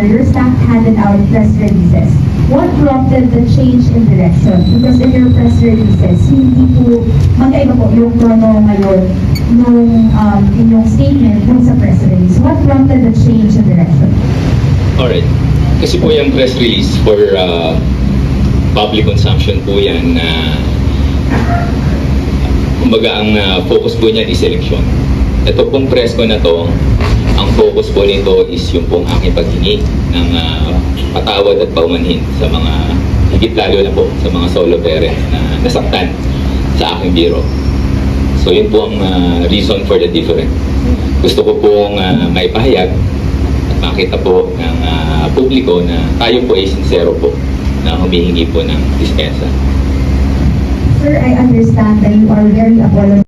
your staff handed out press releases. What prompted the change in direction? Because in your press releases, hindi po, magkaiba po yung tono ngayon nung inyong statement dun sa press release. What prompted the change in direction? Alright. Kasi po yung press release for public consumption po yan na kumbaga ang focus po niyan is election. Ito pong press ko na to, ang focus po nito is yung pong aking paghingi ng patawad at paumanhin sa mga, higit lalo na po sa mga solo parents na nasaktan sa aking biro. So yun po ang reason for the difference. Gusto ko pong maipahayag at makita po ng publiko na tayo po ay sincero po na humihingi po ng dispensa. Sir, I understand that you are very apologetic